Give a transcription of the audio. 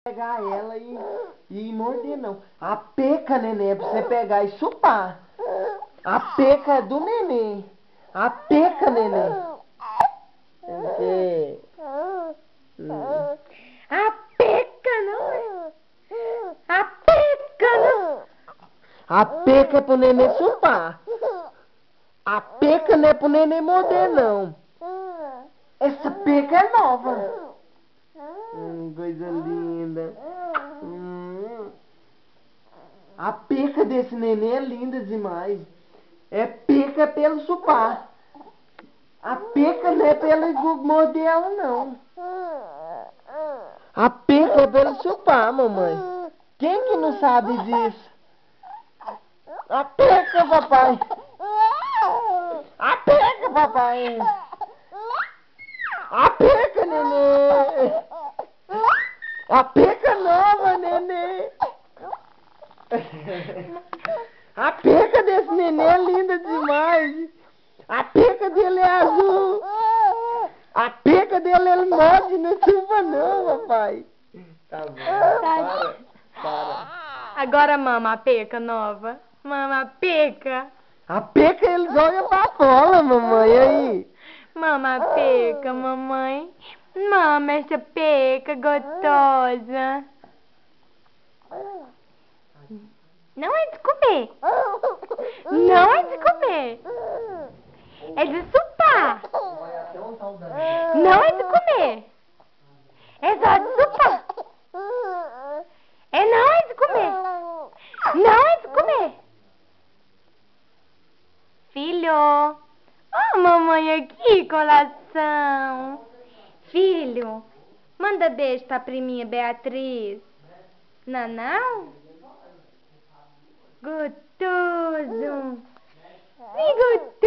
Pegar ela e morder, não. A peca, neném, é pra você pegar e chupar. A peca é do neném. A peca, neném. Okay. A peca não é. A peca não. A peca é pro neném chupar. A peca não é pro neném morder, não. Essa peca é nova. Coisa linda. A peca desse neném é linda demais. É peca pelo chupar. A peca não é pelo morder ela, não. A peca é pelo chupar, mamãe. Quem que não sabe disso? A peca, papai. A peca, papai. A peca, neném. A peca nova, neném. A peca desse neném é linda demais. A peca dele é azul. A peca dele é morde, não chupa não, papai. Tá bom, para. Agora mama a peca nova. Mama a peca. A peca ele joga pra bola, mamãe, aí. Mama a peca, mamãe. Mama essa peca gostosa. Não é de comer. Não é de comer. É de chupar. Não é de comer. É só de chupar. Não é de comer. Não é de comer. Filho. Ó, mamãe aqui, coração. Filho, manda beijo pra priminha Beatriz. Não? Gostoso. Gostoso.